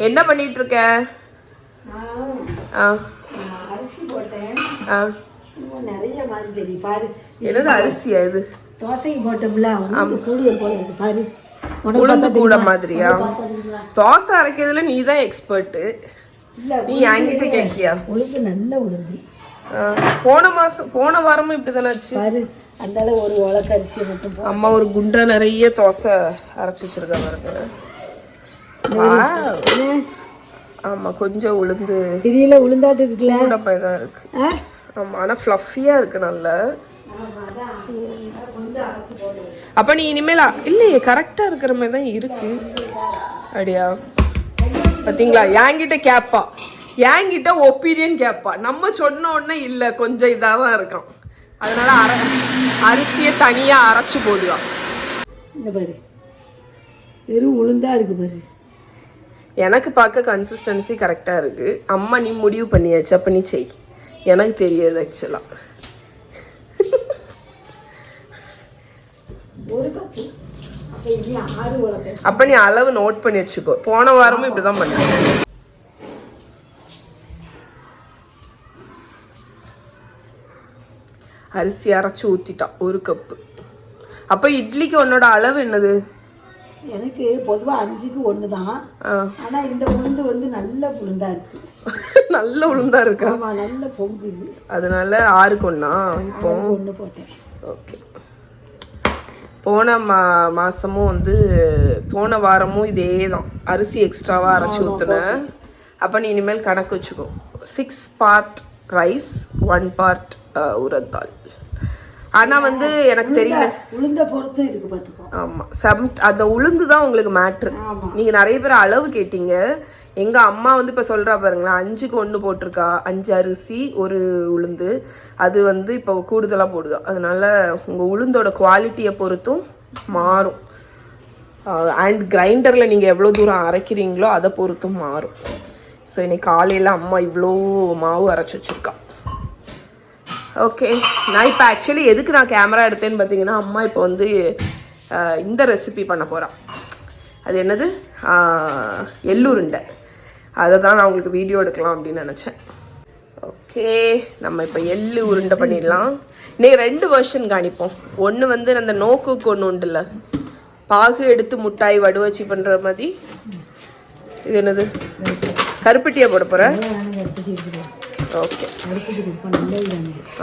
என்ன பண்ணிட்டு இருக்க? அரிசி போட்டேன். நிறைய மாதிரி தெரியும் பாரு. என்னது அரிசியா இது? தோசைக்கு போட்டோம்ல, கூடுதல் போல இருக்கு பாரு. உளுந்து கூட மாதிரியா? தோசை அரைக்கிறதுல நீ தான் எக்ஸ்பர்ட். நீ என்கிட்ட கேட்கியா? உளுந்து நல்ல உளுந்து. போன வாரமும் இப்படிதானே பாரு. அந்த அளவு ஒரு உலக்க அரிசியை மட்டும் அம்மா ஒரு குண்டா நிறைய தோசை அரைச்சி வச்சிருக்காங்க பாருங்க. ஆமா கொஞ்சம் உளுந்து இதுல உளுந்தாட்டு இருக்குல்ல தான் இருக்கு. ஆமா ஆனா ஃப்ளஃபியா இருக்கு நல்லா. அப்ப நீ இனிமேல் இல்லையே கரெக்டா இருக்கிற மாதிரி தான் இருக்கு. அப்படியா? பாத்தீங்களா? என்கிட்ட கேப்பா, என்கிட்ட ஒப்பீனியன் கேப்பா. நம்ம சொன்ன உடனே இல்ல கொஞ்சம் இதாதான் இருக்கும், அதனால அரிசியை தனியா அரைச்சு போடுவான். இந்த பாரு வெறும் உளுந்தா இருக்கு பாரு. எனக்கு பார்க்க கன்சிஸ்டன்சி கரெக்டா இருக்கு. அம்மா நீ முடிவு பண்ணியாச்சு, அப்ப நீ செய். எனக்கு தெரியாது ஆக்சுவலா. அப்ப நீ அளவு நோட் பண்ணி வச்சுக்கோ. போன வாரமும் இப்படிதான் பண்ண. அரிசி அரைச்சு ஊத்திட்டான் 1 கப்பு. அப்ப இட்லிக்கு உன்னோட அளவு என்னது? எனக்கு பொதுவா 5க்கு 1 தான். ஆனா இந்த உளுந்து வந்து நல்ல உளுந்தா இருக்கு. நல்ல உளுந்தா இருக்கா? ஆமா நல்ல பொங்குது. அதனால 6க்கு 1 இப்போ 1 போட்டேன். ஓகே. போன மாசமும் வந்து போன வாரமும் இதே தான் அரிசி எக்ஸ்ட்ராவா அரைச்சி ஊத்துனேன். அப்ப நீ இனிமேல் கணக்கு வச்சுக்கோ. 6 பார்ட் ரைஸ் 1 பார்ட் உரத்தாள். ஆனா வந்து எனக்கு தெரியல உளுந்த பொறுத்து இருக்கு பாத்துக்கோ. ஆமா அந்த உளுந்து தான் உங்களுக்கு மேட்ரு. நீங்க நிறைய பேர் அளவு கேட்டீங்க. எங்க அம்மா வந்து இப்ப சொல்றா பாருங்களேன், 5க்கு 1 போட்டிருக்கா. 5 அரிசி 1 உளுந்து. அது வந்து இப்போ கூடுதலா போடுதா. அதனால உங்க உளுந்தோட குவாலிட்டியை பொறுத்தும் மாறும். அண்ட் கிரைண்டர்ல நீங்க எவ்வளவு தூரம் அரைக்கிறீங்களோ அதை பொறுத்தும் மாறும். ஸோ இன்னைக்கு காலையில அம்மா இவ்வளோ மாவு அரைச்சி வச்சிருக்கா. ஓகே, நான் இப்போ ஆக்சுவலி எதுக்கு நான் கேமரா எடுத்தேன்னு பார்த்தீங்கன்னா, அம்மா இப்போ வந்து இந்த ரெசிபி பண்ண போகிறான். அது என்னது? எள்ளுருண்டை. அதை தான் நான் உங்களுக்கு வீடியோ எடுக்கலாம் அப்படின்னு நினச்சேன். ஓகே, நம்ம இப்போ எள்ளு உருண்டை பண்ணிடலாம். இன்னைக்கு 2 வெர்ஷன் காணிப்போம். ஒன்று வந்து அந்த நோக்குக்கு ஒன்று உண்டுல்ல, பாகு எடுத்து முட்டாய் வடு வச்சு பண்ணுற மாதிரி. இது என்னது? கருப்பட்டியா போட போகிறேன். ஓகே,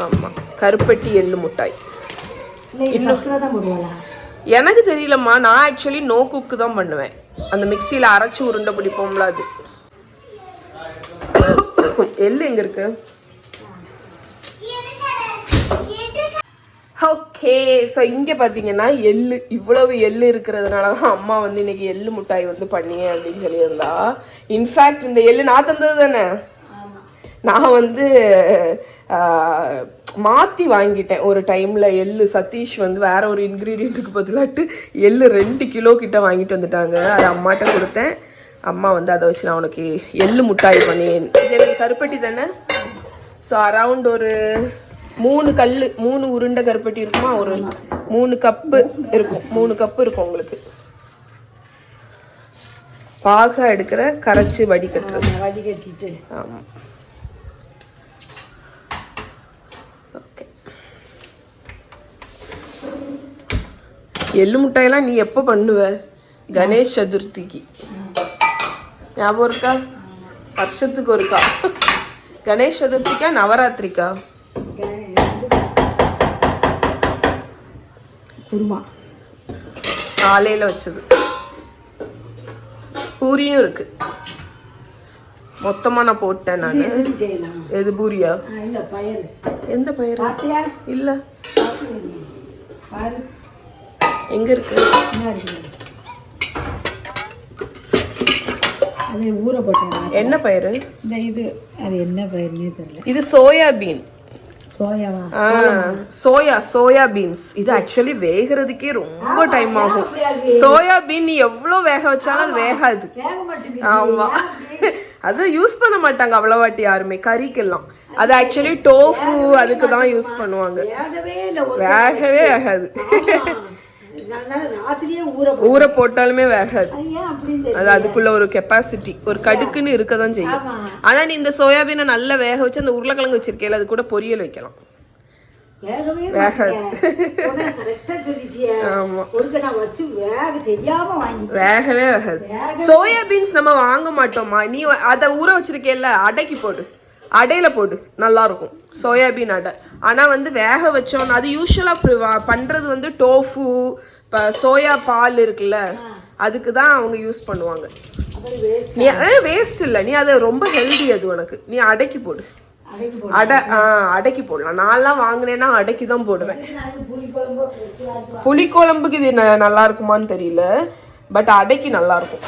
ஆமாம் கருப்பட்டி எள்ளு முட்டாய். எனக்கு தெரியலம்மா, நான் ஆக்சுவலி நோ குக்கு தான் பண்ணுவேன். அந்த மிக்சியில் அரைச்சி உருண்டை பிடிப்போம்ல அது. எள்ளு எங்க இருக்கு? ஓகே, ஸோ இங்கே பார்த்தீங்கன்னா எள்ளு, இவ்வளவு எள்ளு இருக்கிறதுனால தான் அம்மா வந்து இன்னைக்கு எள்ளு முட்டாய் வந்து பண்ணியே அப்படின்னு சொல்லியிருந்தா. இன்ஃபேக்ட் இந்த எள்ளு நான் தந்தது தானே. நான் வந்து மாற்றி வாங்கிட்டேன் ஒரு டைமில். எள்ளு சதீஷ் வந்து வேற ஒரு இன்க்ரீடியண்ட்டுக்கு பதிலாட்டு எள்ளு 2 கிலோ கிட்ட வாங்கிட்டு வந்துட்டாங்க. அதை அம்மாட்ட கொடுத்தேன். அம்மா வந்து அதை வச்சு நான் உனக்கு எள்ளு முட்டாய் பண்ணியேன். எனக்கு கருப்பட்டி தானே. ஸோ அரவுண்ட் ஒரு 3 உருண்டை கருப்பட்டி இருக்குமா, ஒரு 3 கப்பு இருக்கும். 3 கப்பு இருக்கும் உங்களுக்கு. பாக எடுக்கிற கரைச்சி வடிகட்டிட்டு. ஆமாம். ஓகே, எள்ளு முட்டாயெல்லாம் நீ எப்போ பண்ணுவ? கணேஷ் சதுர்த்திக்கு ஞாபகம் இருக்கா? வருஷத்துக்கு ஒருக்கா. கணேஷ் சதுர்த்திக்கா நவராத்திரிக்கா? குருமா காலையில வச்சது. பூரியும் இருக்கு. மொத்தமா நான் போட்டேன் நான். எது பூரியா? எந்த பயிர்? இல்ல, எங்க இருக்கு? அது ஊற போட்டேன். என்ன பயிர்? இது அது என்ன பயிர்னே தெரியல. இது சோயாபீன். Soya beans. இது ஆக்சுவலி வேகிறதுக்கே ரொம்ப டைம் ஆகும். சோயாபீன் நீ எவ்வளவு வேக வச்சாலும் அது வேகாது. ஆமா, அது யூஸ் பண்ண மாட்டாங்க அவ்வளவாட்டி யாருமே கறிக்கெல்லாம். அது ஆக்சுவலி டோஃபு அதுக்கு தான் யூஸ் பண்ணுவாங்க. வேகவே ஆகாது. ராத்திரியே ஊற போட்டாலுமே வேகாது. அப்படின்னு அது அதுக்குள்ள ஒரு கெப்பாசிட்டி ஒரு கடுக்குன்னு இருக்கதான் செய்யும். ஆனா நீ இந்த சோயாபீனை நல்லா வேக வச்சு அந்த உருளைக்கிழங்கு வச்சிருக்கேல அது கூட பொரியல் வைக்கலாம். வேகவே வேகாது. சோயாபீன்ஸ் நம்ம வாங்க மாட்டோமா, நீ அதை ஊற வச்சிருக்கேல்ல அடைக்கு போடு, அடையில போடு நல்லா இருக்கும் சோயாபீன் அடை. ஆனா வந்து வேக வச்சோம் அது யூஸ்வலா பண்றது வந்து டோஃபு இப்போ சோயா பால் இருக்குல்ல அதுக்கு தான் அவங்க யூஸ் பண்ணுவாங்க. நீ வேஸ்ட் இல்லை, நீ அது ரொம்ப ஹெல்தி, அது உனக்கு நீ அடைக்கு போடு. அடைக்கு போடலாம். நான்லாம் வாங்கினேன்னா அடைக்கு தான் போடுவேன். புளிக்குழம்புக்கு இது நல்லா இருக்குமான்னு தெரியல, பட் அடைக்கு நல்லா இருக்கும்.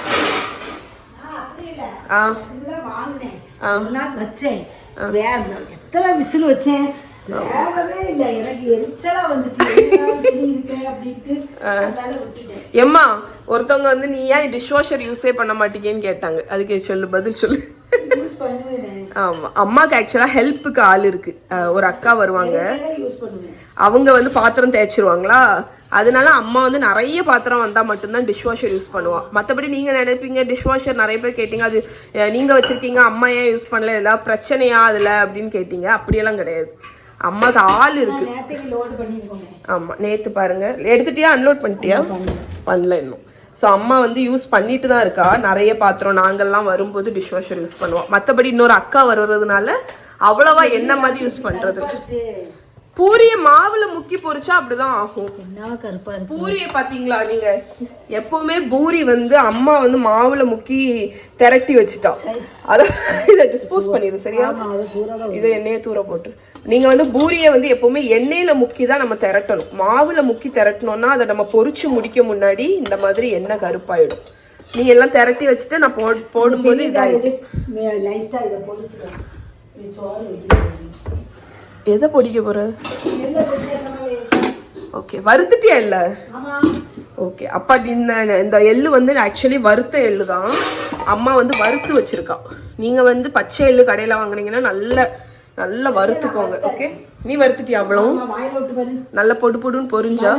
எத்தனை விசில் வச்சேன், வேகவே இல்லை. எனக்கு எரிச்சலா வந்துட்டு எம்மா ஒருத்தவங்க வந்து நீ ஏன் டிஷ் வாஷர் யூஸே பண்ண மாட்டீங்கன்னு கேட்டாங்க. அதுக்கு சொல்லு, பதில் சொல்லு. ஆமா, அம்மாக்கு ஆக்சுவலா ஹெல்ப்புக்கு ஆள் இருக்கு. ஒரு அக்கா வருவாங்க, அவங்க வந்து பாத்திரம் தேய்ச்சிருவாங்களா, அதனால அம்மா வந்து நிறைய பாத்திரம் வந்தா மட்டும்தான் டிஷ் வாஷர் யூஸ் பண்ணுவான். மற்றபடி நீங்க நினைப்பீங்க டிஷ் வாஷர் நிறைய பேர் கேட்டீங்க, அது நீங்க வச்சிருக்கீங்க அம்மா ஏன் யூஸ் பண்ணல, ஏதாவது பிரச்சனையா அதுல அப்படின்னு கேட்டீங்க. அப்படியெல்லாம் கிடையாது, அம்மாக்கு ஆள் இருக்கு. ஆமா, நேத்து பாருங்க எடுத்துட்டியா, அன்லோட் பண்ணிட்டியா? பண்ணல இன்னும். ஸோ அம்மா வந்து யூஸ் பண்ணிட்டு தான் இருக்கா. நிறைய பாத்திரம் நாங்கள்லாம் வரும்போது டிஷ் வாஷர் யூஸ் பண்ணுவோம். மற்றபடி இன்னொரு அக்கா வருவதுனால அவ்வளவா என்ன மாதிரி யூஸ் பண்றது. பூரிய மாவுல முக்கி பொரிச்சா அப்படிதான் ஆகும். பூரிய பாத்தீங்களா நீங்க, எப்பவுமே பூரி வந்து அம்மா வந்து மாவுல முக்கி திரட்டி வச்சுட்டா, அத இதை டிஸ்போஸ் பண்ணிடு சரியா. இதை எண்ணெயை தூர போட்டு நீங்க வந்து பூரிய வந்து எப்பவுமே எண்ணெயில முக்கி தான் நம்ம திரட்டணும். மாவுல முக்கி திரட்டணும்னா அதை நம்ம பொரிச்சு முடிக்க முன்னாடி இந்த மாதிரி எண்ணெய் கருப்பாயிடும். நீ எல்லாம் திரட்டி வச்சுட்டு நான் போடும்போது எதை பொடிக்க போற? ஓகே, வறுத்துட்டியா இல்ல? ஓகே, அப்பா இந்த எள்ளு வந்து ஆக்சுவலி வறுத்த எள்ளு தான். அம்மா வந்து வறுத்து வச்சிருக்கா. நீங்க வந்து பச்சை எள்ளு கடையில வாங்குனீங்கன்னா நல்லா வறுத்துக்கோங்க. ஓகே, நீ வறுத்துட்டியா? அவ்வளவு நல்ல பொடு பொடுன்னு பொரிஞ்சா.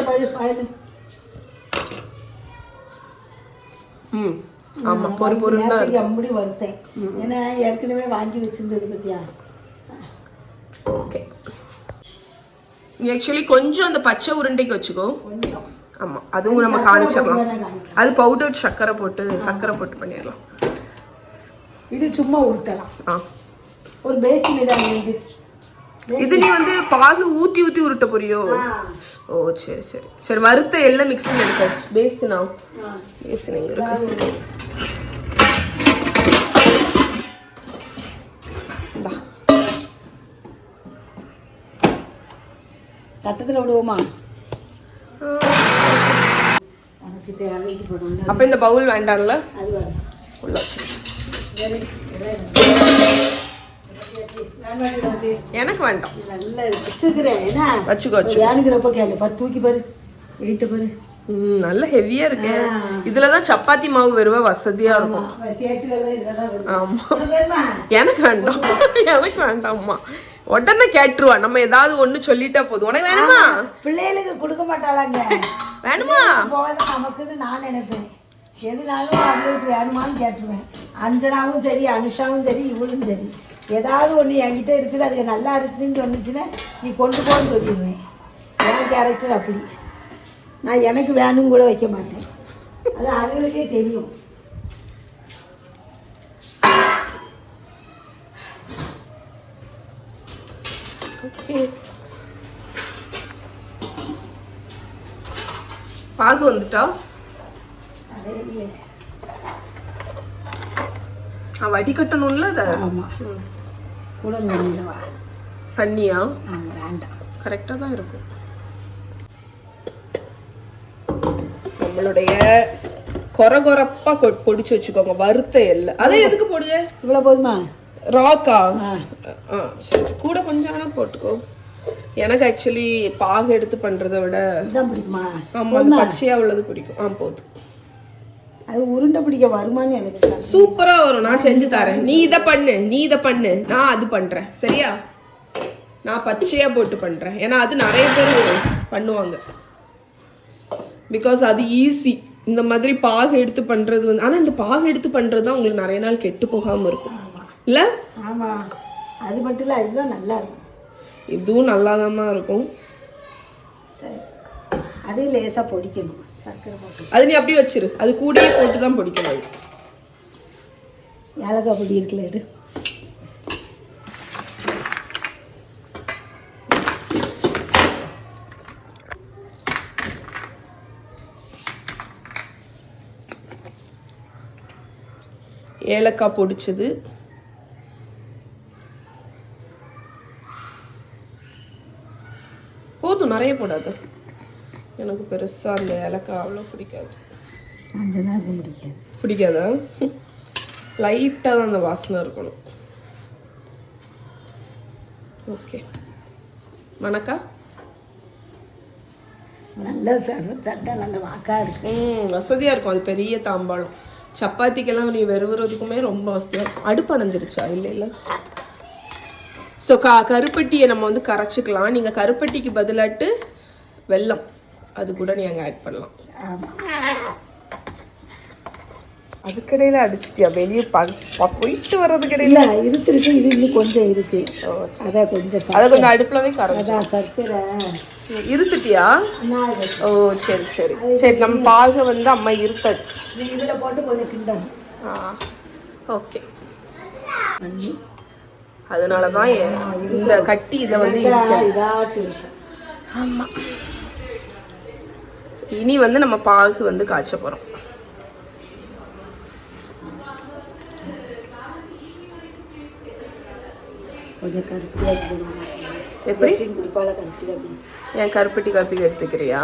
ஆமா, பொறுன்னு தான் வறுத்தேன். ஏன்னா ஏற்கனவே வாங்கி வச்சிருந்தது பத்தியா. ஓகே, நீ ஆக்சுவலி கொஞ்சம் அந்த பச்சை உருண்டைக்கு வச்சுக்கோ. ஆமா, அதுவும் நம்ம காணிச்சிடலாம். அது பவுடர் சர்க்கரை போட்டு பண்ணிடலாம். இது சும்மா உருட்டலாம். ஒரு பேசின் இது நீ வந்து பாகு ஊத்தி உருட்ட போறியோ? ஓ சரி சரி சரி. வறுத்த எல்லாம் மிக்ஸில் எடுத்தாச்சு. பேசின் எங்க இருக்கு? தட்டத்தில் விடுவோமா? அப்ப இந்த பவுல் வேண்டாம்ல? எனக்கு வேண்டாம். நல்ல ஹெவியா இருக்கு. இதுலதான் சப்பாத்தி மாவு வெறுவ வசதியா இருக்கும். ஆமா, எனக்கு வேண்டாம். எனக்கு வேண்டாம்மா. உடனே கேட்டுருவா. நம்ம ஏதாவது ஒண்ணு சொல்லிட்டா போதும். உனக்கு வேணுமா? பிள்ளைகளுக்கு கொடுக்க மாட்டாளாங்க. வேணுமா நமக்குன்னு நான் நினைப்பேன். எதுனாலும் அவங்களுக்கு வேணுமான்னு கேட்டுருவேன். அஞ்சனாவும் சரி, அனுஷாவும் சரி, இவளும் சரி, ஏதாவது ஒன்று என்கிட்ட இருக்குது, அதுக்கு நல்லா இருக்குன்னு சொன்னிச்சுன்னா நீ கொண்டு போன்னு சொல்லிடுவேன். என் கேரக்டர் அப்படி. நான் எனக்கு வேணும் கூட வைக்க மாட்டேன். அது அவங்களுக்கே தெரியும். பாகு வந்துட்டா வடிகட்டணும்ல அத. ஆமா, கூட தண்ணியா? வேண்டாம், கரெக்டா தான் இருக்கும். நம்மளுடைய கொரகொரப்பா பொடிச்சு வச்சுக்கோங்க வறுத்த எல்லை. அதை எதுக்கு போடுங்க? இவ்வளவு போதுமா? ராக்கா? சரி, கூட கொஞ்சம் வேணா போட்டுக்கோ. எனக்கு ஆக்சுவலி பாகு எடுத்து பண்றதை விட பிடிக்குமா? ஆமா, அது பச்சையா உள்ளது பிடிக்கும். போதும். அது உருண்டை பிடிக்க வருமானு எனக்கு சூப்பரா வரும். நான் செஞ்சு தரேன். நீ இதை பண்ணு, நான் அது பண்றேன் சரியா. நான் பச்சையா போட்டு பண்றேன். ஏன்னா அது நிறைய பேர் பண்ணுவாங்க. பிகாஸ் அது ஈஸி. இந்த மாதிரி பாகு எடுத்து பண்ணுறது வந்து, ஆனால் இந்த பாகு எடுத்து பண்ணுறது தான் உங்களுக்கு நிறைய நாள் கெட்டு போகாமல் இருக்கும் இல்லை? ஆமாம், அது மட்டும் இல்லை, அதுதான் நல்லா இருக்கும். இதுவும் நல்லாதாம்மா இருக்கும். சரி, அதையும் லேசாக பொடிக்கணும், சர்க்கரை போட்டு. அது நீ அப்படியே வச்சிரு, அது கூடயே போட்டு தான் பொடிக்கணும். அது ஏலக்காய் பொடி இருக்குல்ல, எடு. ஏலக்காய் பொடிச்சது, போதும், நிறைய போடாது. எனக்கு பெருசாக அந்த ஏலக்காய் அவ்வளோ பிடிக்காது. பிடிக்காதா? லைட்டாக தான் அந்த வாசனை இருக்கணும். ஓகே, மணக்கா நல்ல தட்டை நல்ல வாக்காக இருக்கு. வசதியாக இருக்கும். அது பெரிய தாம்பாளம். சப்பாத்திக்கெல்லாம் நீ வெறுவதுக்குமே ரொம்ப வசதியாக இருக்கும். அடுப்பு அணைஞ்சிருச்சா? இல்லை இல்லை. ஸோ கருப்பட்டியை நம்ம வந்து கரைச்சிக்கலாம். நீங்கள் கருப்பட்டிக்கு பதிலாட்டு வெல்லம் அது கூட நீங்கள் ஆட் பண்ணலாம். அதுக்கடையில் அடிச்சிட்டியா? வெளியே போயிட்டு வர்றதுக்கு இடையில இருக்கு. இது இன்னும் கொஞ்சம் இருக்கு. அதை கொஞ்சம் அடுப்புலவே கரைச்சா சர்க்கரை இருத்துட்டியா? ஓ சரி சரி சரி. நம்ம பாக வந்து அம்மா இருத்தாச்சு. இதில் போட்டு கொஞ்சம் கிண்டணும். ஓகே, அதனால தான் இந்த கட்டி இதை வந்து ஆமாம். இனி வந்து நம்ம பாகு வந்து காய்ச்ச போகிறோம். கொஞ்சம் கருப்பட்டி எப்படி குடிப்பால கருப்பட்டி என் கருப்பட்டி காப்பி எடுத்துக்கிறியா?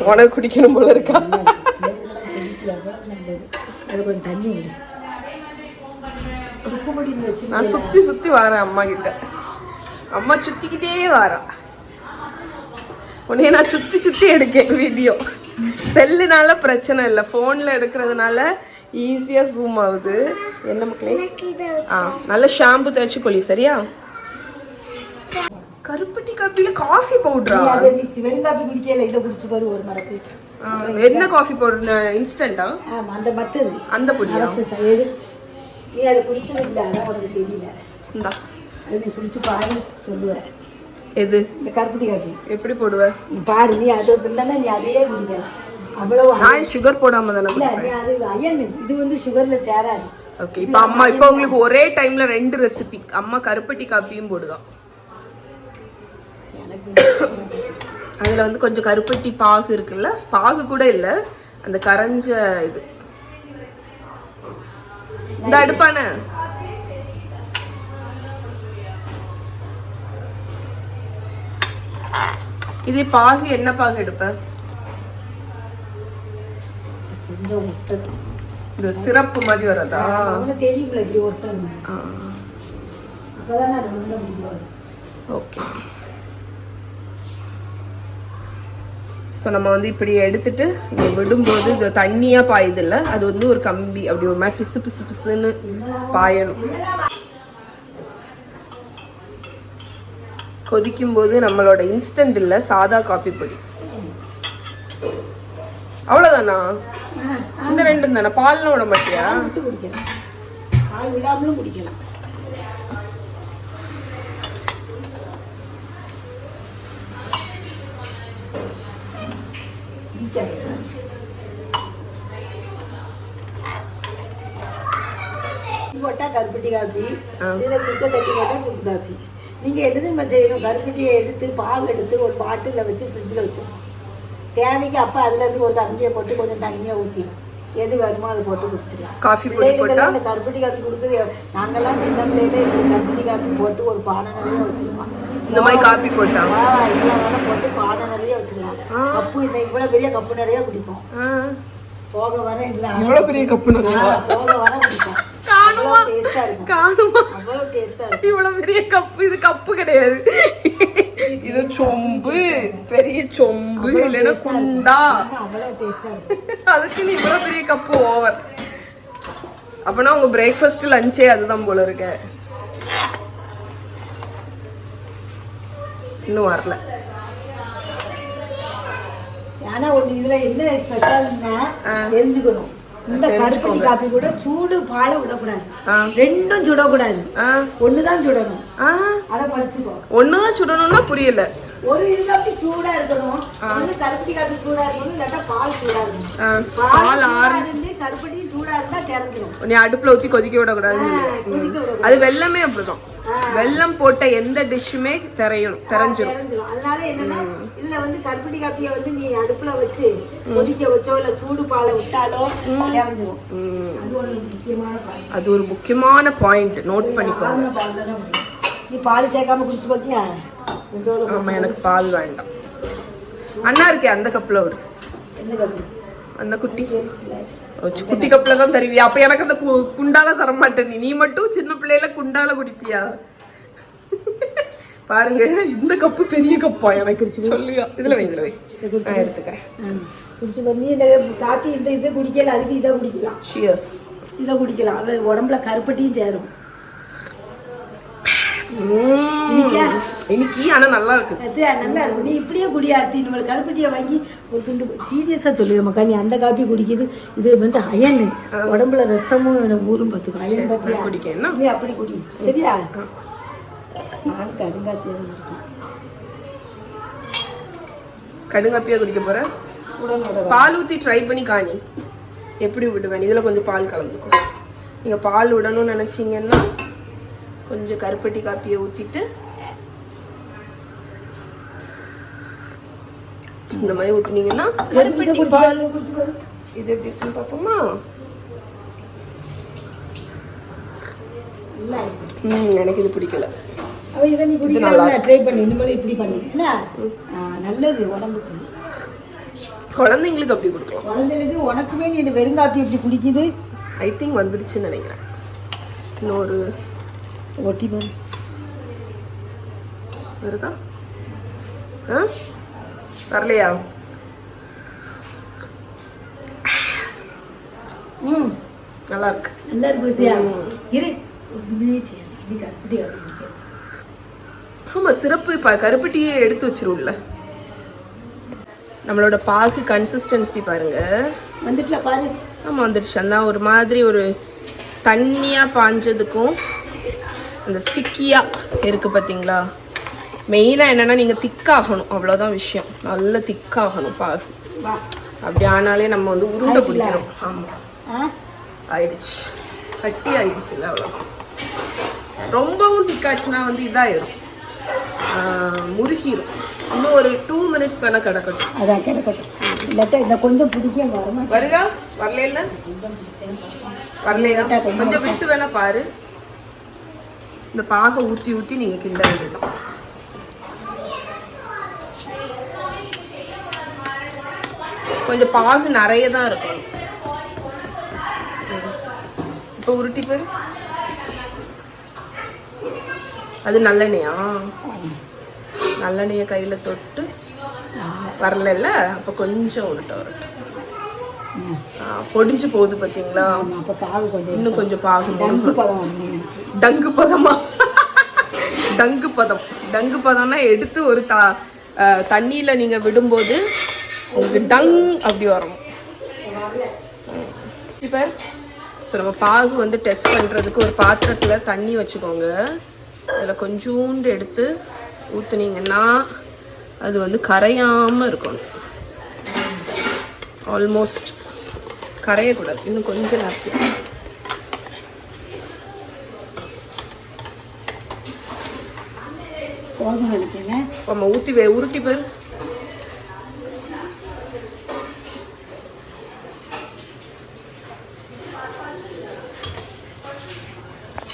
உனக்கு குடிக்கணும் போல இருக்கா? கொஞ்சம் தண்ணி நான் சுத்தி சுத்தி வரேன் அம்மா கிட்ட. அம்மா சுத்திக்கிட்டே வரா. உன்னைய நான் சுத்தி சுத்தி எடுக்கேன் வீடியோ. செல்லுனால பிரச்சனை இல்லை, ஃபோனில் எடுக்கிறதுனால ஈஸியாக ஜூம் ஆகுது. என்ன மக்களே? நல்ல ஷாம்பு தேய்ச்சி கொள்ளி, சரியா? கருப்பட்டி காப்பியில காஃபி பவுடரா? வெறும் காஃபி குடிக்கல, இதை குடிச்சு பாரு ஒரு மடக்கு. என்ன காஃபி பவுடர்? இன்ஸ்டன்ட்டா? அந்த மத்தது, அந்த பொடியா? நீ அதை குடிச்சது இல்லை, அதான் உனக்கு தெரியல. இந்தா, அது நீ குடிச்சு பாரு சொல்லுவேன். எது? இந்த கருப்பட்டி காஃபி எப்படி போடுவேன் பாரு. நீ அது இல்லைன்னா நீ அதையே குடிக்கலாம். அவ்வளவு நான் சுகர் போடாம தானே. அது அயன், இது வந்து சுகர்ல சேராது. ஓகே, இப்போ அம்மா இப்போ உங்களுக்கு ஒரே டைம்ல 2 ரெசிபி. அம்மா கருப்பட்டி காப்பியும் போடுதா. அதுல வந்து கொஞ்சம் கருப்பட்டி பாகு இருக்குல்ல, பாகு கூட இல்ல, அந்த கரைஞ்ச இது. இந்த அடுப்பான இது பாகு என்ன பாகு எடுப்ப? இந்த சிறப்பு மாதிரி வரதா? தெரியுங்களா இப்படி ஒட்டணும். ஓகே, ஸோ நம்ம வந்து இப்படி எடுத்துட்டு இங்கே விடும்போது இது தண்ணியாக பாயுது இல்லை, அது வந்து ஒரு கம்பி அப்படி ஒரு மாதிரி பிசு பிசு பிசுன்னு பாயணும். கொதிக்கும் போது நம்மளோட இன்ஸ்டன்ட் இல்லை, சாதா காபி பொடி. அவ்வளோதானா? இந்த 2 தானே? பால்லாம் விட மாட்டியா? பால் விடாமலும் குடிக்கலாம். போட்டா கருப்பட்டி காப்பி, இதில் சுக்க தட்டி போட்டா சுக்கு காப்பி. நீங்கள் எதுவும் செய்யணும், கருப்பட்டியை எடுத்து பால் எடுத்து ஒரு பாட்டிலில் வச்சு ஃப்ரிட்ஜில் வச்சிடணும். தேவைக்கு அப்போ அதுலேருந்து ஒரு கஞ்சியை போட்டு கொஞ்சம் தண்ணியாக ஊற்றி எது வேணுமோ அதை போட்டு குடிச்சிடலாம். காஃபி பிள்ளைகளுக்கெல்லாம் இந்த கருப்பட்டி காப்பி கொடுக்குது. நாங்கள்லாம் சின்ன பிள்ளையில இப்படி கருப்பட்டி காப்பி போட்டு ஒரு பானை நிறைய வச்சுருக்கோம். இந்த மாதிரி காப்பி போட்டாங்க இவ்வளோ போட்டு பானை நிறைய வச்சுக்கலாம். கப்பு இந்த இவ்வளோ பெரிய கப்பு நிறைய குடிப்போம். போக வர இதில் இவ்வளோ பெரிய கப்பு நிறைய போக வர குடிப்போம். இவ்வளவு பெரிய கப்பு. இது கப்பு கிடையாது, இது சொம்பு, பெரிய சொம்பு, இல்லைன்னா குண்டா. அதுக்கு நீ இவ்வளவு பெரிய கப்பு ஓவர். அப்பனா உங்க பிரேக்ஃபாஸ்ட் லஞ்சே அதுதான் போல இருக்க. இன்னும் வரல. ஆனா ஒண்ணு இதுல என்ன ஸ்பெஷல்னா தெரிஞ்சுக்கணும். இந்த கருப்பட்டி காப்பி கூட சூடு பாலை விடக்கூடாது, ரெண்டும் சுடக்கூடாது, ஒண்ணுதான் சுடணும். அத படிச்சுக்கோ. ஒண்ணுதான் சுடணும்னா புரியல. ஒரு இதுல சூடா இருக்கணும், ஒண்ணு கருப்பட்டி காப்பி சூடா இருக்கணும், இல்லாட்டா பால் சூடா இருக்கணும். பால் ஆறுந்து கருப்பட்டி சூடா இருந்தா தெரிஞ்சிடும். நீ அடுப்புல ஊத்தி கொதிக்க விடக்கூடாது. அது வெல்லமே அப்படிதான், வெல்லம் போட்ட எந்த டிஷ்ஷுமே தெரிஞ்சிடும். அதனால என்னன்னா இதுல வந்து கருப்பட்டி காப்பியை வந்து நீ அடுப்புல வச்சு கொதிக்க வச்சோ இல்ல சூடு பாலை விட்டாலோ தெரிஞ்சிடும். அது ஒரு முக்கியமான பாயிண்ட், நோட் பண்ணிக்கோங்க. நீ பால் சேர்க்காம குடிச்சு பாத்தியா? ஆமா, எனக்கு பால் வேண்டாம். அண்ணா இருக்கே அந்த கப்ல ஒரு அந்த குட்டி குட்டி கப்ல தான் தருவியா? அப்ப எனக்கு அந்த குண்டால தர மாட்டேன். நீ மட்டும் சின்ன பிள்ளையில குண்டால குடிப்பியா? பாருங்க, இந்த கப்பு பெரிய கப்பா எனக்கு சொல்லுயா. இதுல வை நான் எடுத்துக்கிறேன். குடிச்சு பண்ணி இந்த காப்பி இந்த இதை குடிக்கல, அதுக்கு இதை குடிக்கலாம். சியர்ஸ். இதை குடிக்கலாம், அது உடம்புல கருப்பட்டியும் சேரும். இன்னைக்கு ஆனா நல்லா இருக்கு, நல்லா இருக்கும். நீ இப்படியே குடியார்த்தி, நம்மளுக்கு கருப்பட்டியை வாங்கி ஒரு துண்டு சீரியஸா சொல்லுவேன் மக்கா. நீ அந்த காப்பி குடிக்குது, இது வந்து அயன், உடம்புல ரத்தமும் ஊரும் பார்த்துக்கோ. அயன் காப்பியா குடிக்கணும், நீ அப்படி குடி சரியா? நான் கடுங்காப்பியா குடிக்கேன். கடுங்காப்பியா குடிக்க போற? பால் ஊத்தி ட்ரை பண்ணி காணி எப்படி விடுவேன். இதுல கொஞ்சம் பால் கலந்துக்கோ. நீங்க பால் விடணும்னு நினைச்சீங்கன்னா கொஞ்சம் கருப்பட்டி காப்பியை ஊத்திட்டு இந்த மாதிரி ஊத்துனீங்கன்னா கருப்பட்டி பால். இது எப்படி இருக்குன்னு பாப்போமா? எனக்கு இது பிடிக்கல. இதை நீ குடிக்கலாம், ட்ரை பண்ணி இனிமேல் இப்படி பண்ணி நல்லது உடம்புக்கு. குழந்தைங்களுக்கு அப்படி கொடுக்கலாம். குழந்தைங்களுக்கு உனக்குமே நீ வெறுங்காப்பி எப்படி குடிக்குது? ஐ திங்க் வந்துருச்சுன்னு நினைக்கிறேன். இன்னொரு ஒட்டி பாரு வருதா? வரலையா? நல்லா இருக்கு, நல்லா இருக்கு. இரு. ஆமா, சிறப்பு. கருப்பட்டியே எடுத்து வச்சிரும்ல. நம்மளோட பாகு கன்சிஸ்டன்சி பாருங்க, வந்துட்டுல பாரு. ஆமா வந்துடுச்சு. அந்த ஒரு மாதிரி ஒரு தண்ணியா பாஞ்சதுக்கும் அந்த ஸ்டிக்கியா இருக்கு பாத்தீங்களா? மெயினா என்னன்னா நீங்க திக்காகணும், அவ்வளவுதான் விஷயம். நல்ல திக்காகணும் பாகு. அப்படி ஆனாலே நம்ம வந்து உருண்டை பிடிக்கிறோம். ஆமா, ஆயிடுச்சு, கட்டி ஆயிடுச்சுல்ல, அவ்வளவுதான். ரொம்பவும் திக்காச்சுன்னா வந்து இதாயிரும், முருகிரும். இன்னும் ஒரு 2 minutes வேணா கிடக்கட்டும். அதான் கிடக்கட்டும். இல்லாட்டா இதை கொஞ்சம் பிடிக்க வரமா வருகா? வரல வரலையா? கொஞ்சம் விட்டு வேணா பாரு. இந்த பாகை ஊத்தி ஊத்தி நீங்க கிண்ட வேண்டியதான். கொஞ்சம் பாகு நிறைய தான் இருக்கணும். இப்போ உருட்டி பாரு. அது நல்லெண்ணெயா? நல்லெண்ணெயை கையில தொட்டு வரல, அப்ப கொஞ்சம் உருட்ட வரட்டும். பொடிஞ்சு போகுது பாத்தீங்களா? இன்னும் கொஞ்சம் பாகு. டங்கு பதமா? டங்கு பதம்னா எடுத்து ஒரு தண்ணியில நீங்க விடும்போது உங்களுக்கு டங் அப்படி வரணும். இப்ப நம்ம பாகு வந்து டெஸ்ட் பண்றதுக்கு ஒரு பாத்திரத்துல தண்ணி வச்சுக்கோங்க. அதில் கொஞ்சோண்டு எடுத்து ஊற்றுனீங்கன்னா அது வந்து கரையாமல் இருக்கணும். ஆல்மோஸ்ட் கரையக்கூடாது, இன்னும் கொஞ்சம் நேரத்தில். ஆமாம், ஊற்றி உருட்டி பேர்.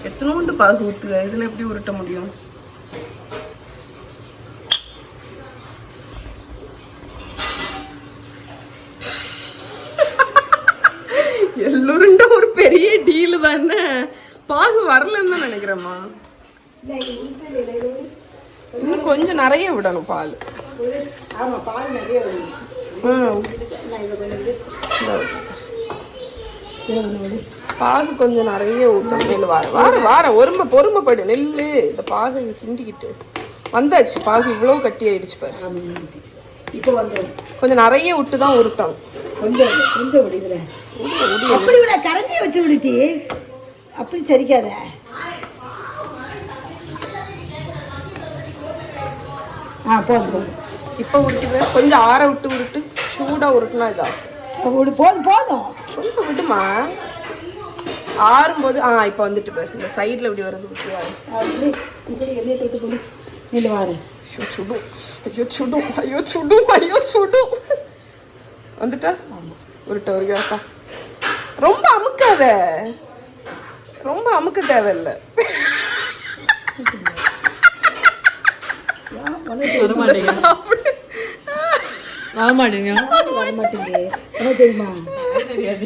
எத்தனோண்டு பாகு ஊற்றுக, இதில் எப்படி உருட்ட முடியும்? எல்லோருண்ட ஒரு பெரிய டீலு தானே. பாகு வரலன்னு தான் நினைக்கிறேம்மா. இன்னும் கொஞ்சம் நிறைய விடணும் பால். பாகு கொஞ்சம் நிறைய ஊற்றணும். வார பொறுமைப்படு, நெல்லு. இந்த பாகு கிண்டிக்கிட்டு வந்தாச்சு. பாகு இவ்வளோ கட்டி ஆயிடுச்சு பாரு. இப்போ வந்துடும். கொஞ்சம் நிறைய விட்டு தான் உருட்டணும். கொஞ்சம் கொஞ்சம் விடுதுல அப்படி விட கரண்டியை வச்சு விடுட்டி அப்படி சரிக்காத. போதும். இப்போ உருட்டுவேன். கொஞ்சம் ஆற விட்டு உருட்டு. சூடாக உருட்டுனா இதாகும். போதும் போதும் கொஞ்சம் விட்டுமா. ஆறும்போது இப்போ வந்துட்டு பாரு. இந்த சைடில் இப்படி வருது விட்டு அப்படி இப்படி எண்ணெயை தொட்டு கொண்டு நின்று வாரு. சுடும். ஐயோ சுடும். ஐயோ சுடும். ஐயோ சுடும். வந்துட்டா உருட்ட ஒரு கேட்டா. ரொம்ப அமுக்காத. ரொம்ப அமுக்க தேவையில்லை.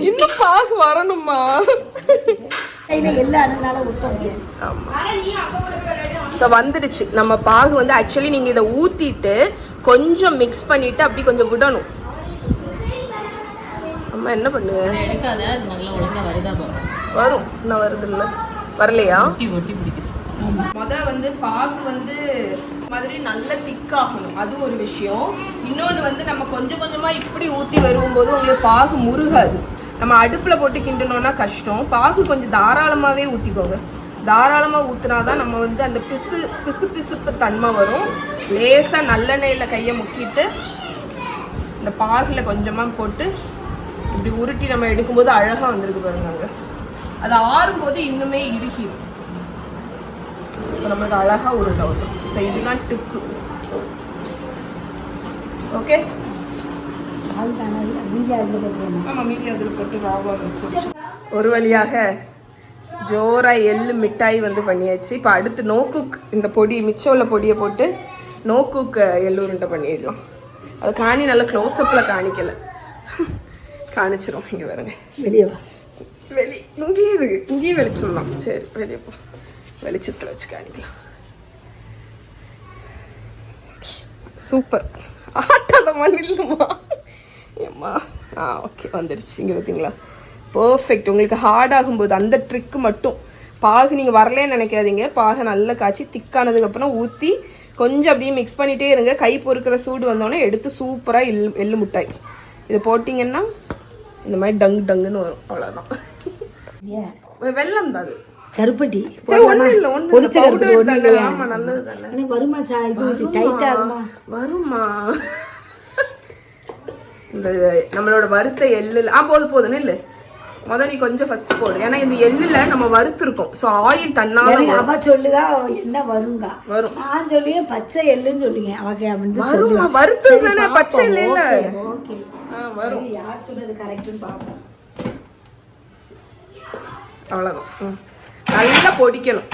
இன்னும் பாகு வரணுமா? வந்துடுச்சு நம்ம பாகு வந்து. ஆக்சுவலி நீங்க இதை ஊத்திட்டு கொஞ்சம் மிக்ஸ் பண்ணிட்டு அப்படி கொஞ்சம் விடணும். அம்மா என்ன பண்ணுங்க? வரும். இன்னும் வருது இல்ல? வரலையா? வந்து பாகு வந்து மாதிரி நல்ல திக்காகணும். அது ஒரு விஷயம். இன்னொன்று வந்து நம்ம கொஞ்சம் கொஞ்சமா இப்படி ஊற்றி வரும்போது உங்களுக்கு பாகு முருகாது. நம்ம அடுப்பில் போட்டு கிண்டணும்னா கஷ்டம். பாகு கொஞ்சம் தாராளமாகவே ஊற்றிக்கோங்க. தாராளமாக ஊற்றினாதான் நம்ம வந்து அந்த பிசுப்பு தன்மை வரும். லேசாக நல்லெண்ணெயில் கையை முக்கிட்டு இந்த பாகில் கொஞ்சமாக போட்டு இப்படி உருட்டி நம்ம எடுக்கும்போது அழகாக வந்திருக்கு பாருங்க. அது ஆறும்போது இன்னுமே இறுகிடும். நம்மளுக்கு அழகா உருண்டை வரும். ஸோ இதுதான் டிப்பு. ஓகே, ஆமாம் மீதி அதில் போட்டு ராவாக. ஒரு வழியாக ஜோரா எள்ளு மிட்டாய் வந்து பண்ணியாச்சு. இப்போ அடுத்து நோக்குக் இந்த பொடி மிச்சம் உள்ள பொடியை போட்டு நோக்குக் எள்ளு உருண்டை பண்ணிடலாம். அது காணி நல்லா க்ளோஸ்அப்பில் காணிக்கலை, காணிச்சிரும். இங்கே வருங்க. வெளியே இங்கேயே இருக்கு. இங்கேயே வெளிச்சிடலாம். சரி வெளியே போ. வெளிச்சத்தில் வச்சு காணிக்கலாம். சூப்பர். ஆட்டாதம்மா நில்லுமா. ஏம்மா ஓகே வந்துடுச்சு. இங்கே பார்த்தீங்களா பர்ஃபெக்ட். உங்களுக்கு ஹார்ட் ஆகும்போது அந்த ட்ரிக்கு மட்டும். பாகு நீங்கள் வரலேன்னு நினைக்காதீங்க. பாகை நல்லா காய்ச்சி திக்கானதுக்கப்புறம் ஊற்றி கொஞ்சம் அப்படியே மிக்ஸ் பண்ணிகிட்டே இருங்க. கை பொறுக்கிற சூடு வந்தோடனே எடுத்து சூப்பராக எள்ளு மிட்டாய் இது போட்டிங்கன்னா இந்த மாதிரி டங்குன்னு வரும். அவ்வளோதான். வெல்லம் தான் அது. கருப்பட்டி வருமா? இந்த நம்மளோட வறுத்த எள்ளு போதும் இல்லை. முதல் நீ கொஞ்சம் ஃபர்ஸ்ட் போடு. ஏன்னா இந்த எள்ளுல நம்ம வறுத்துருக்கோம். ஸோ ஆயில் தன்னால அவ சொல்லுங்க என்ன வருங்க வரும். நான் சொல்லியே பச்சை எள்ளுன்னு சொல்லுங்க. அவங்க வறுத்தது தானே பச்சை எள்ளு இல்ல. வரும். யார் சொன்னது கரெக்ட்னு பார்ப்போம். அவ்வளோதான். நல்லா பொடிக்கணும்.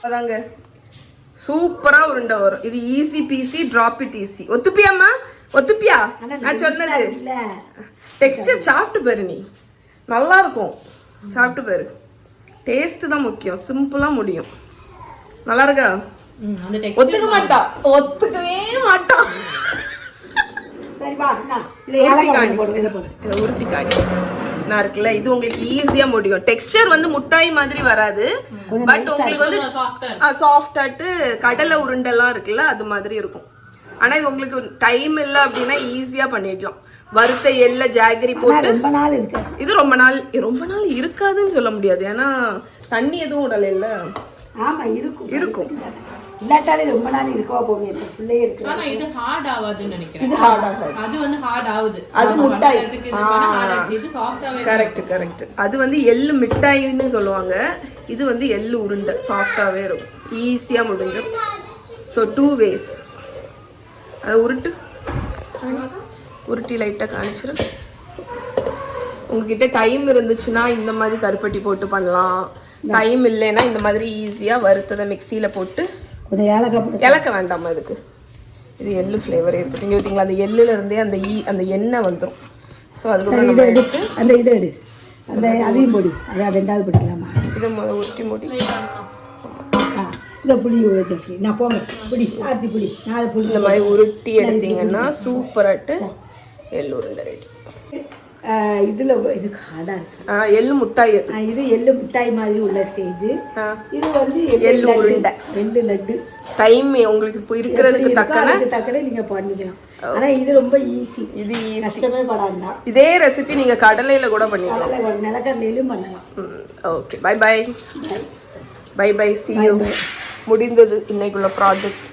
அதாங்க சூப்பரா உருண்டை வரும். இது easy peasy. Drop it easy. ஒத்துப்பியாம்மா? ஒத்துப்பியா? நான் சொன்னது டெக்ஸ்டர் சாப்பிட்டு பாரு. நீ நல்லா இருக்கும். சாப்பிட்டு பாரு. டேஸ்ட் தான் முக்கியம். சிம்பிளா முடியும். நல்லா இருக்கா? ஒத்துக்க மாட்டா. ஒத்துக்கவே மாட்டா. உருத்தி காய் நான் இருக்குல்ல, இது உங்களுக்கு ஈஸியா முடியும். டெக்ஸ்டர் வந்து முட்டாய் மாதிரி வராது. பட் உங்களுக்கு வந்து சாஃப்டாட்டு கடலை உருண்டெல்லாம் இருக்குல்ல அது மாதிரி இருக்கும். ஆனா இது உங்களுக்கு டைம் இல்லை அப்படின்னா ஈஸியா பண்ணிடலாம். வறுத்த எள்ள ஜாகரி போட்டு ரொம்ப நாள் இருக்கு. இது ரொம்ப நாள் இருக்காதுன்னு சொல்ல முடியாது. ஏன்னா தண்ணி எதுவும் விடல இல்ல. ஆமா இருக்கும். இல்லாட்டாலே ரொம்ப நாள் இருக்கவா போகுது. இப்ப பிள்ளையே இருக்கு. ஆனா இது ஹார்ட் ஆகாதுன்னு நினைக்கிறேன். இது ஹார்ட் ஆகாது. அது வந்து ஹார்ட் ஆகுது. அது மிட்டாய். இது சாஃப்டாவே. கரெக்ட். அது வந்து எள்ளு மிட்டாய்னு சொல்லுவாங்க. இது வந்து எள்ளு உருண்டை. சாஃப்டாவே இருக்கும். ஈஸியா முடிஞ்சிடும். So 2 ways. அதை உருட்டி லைட்டாக காணிச்சிடும். உங்ககிட்ட டைம் இருந்துச்சுன்னா இந்த மாதிரி கருப்பட்டி போட்டு பண்ணலாம். டைம் இல்லைன்னா இந்த மாதிரி ஈஸியாக வறுத்ததை மிக்சியில் போட்டு இலக்க வேண்டாமா இதுக்கு. இது எள்ளு ஃப்ளேவரே இருக்குது. நீங்கள் பார்த்தீங்களா அந்த எள்ளுல இருந்தே அந்த எண்ணெய் வந்துடும். ஸோ அதுக்கப்புறம் எடுத்து அந்த இதை எடு. அந்த அதையும் பொடி. அதான் 2வது பிடிக்கலாமா? இதை உருட்டி மூடி இந்த புளி ஜெஃப்ரி நான் போங்க புளி ஆர்த்தி புளி 4 புளி இந்த மாதிரி உருட்டி எடுத்தீங்கன்னா சூப்பராட்டு எள்ளு உருண்டை ரெடி. இதுல இது காடா இருக்கு. எள்ளு முட்டாய் அது. இது எள்ளு மிட்டாய் மாதிரி உள்ள ஸ்டேஜ். இது வந்து எள்ளு உருண்டை, எள்ளு லட்டு. டைம் உங்களுக்கு இப்போ இருக்கிறதுக்கு தக்கன நீங்க பண்ணிக்கலாம். ஆனா இது ரொம்ப ஈஸி. இது கஷ்டமே படாண்டா. இதே ரெசிபி நீங்க கடலையில கூட பண்ணிக்கலாம், நிலக்கடலையிலும் பண்ணலாம். Okay, bye bye bye bye, see you. முடிந்தது இன்னைக்குள்ள ப்ராஜெக்ட்.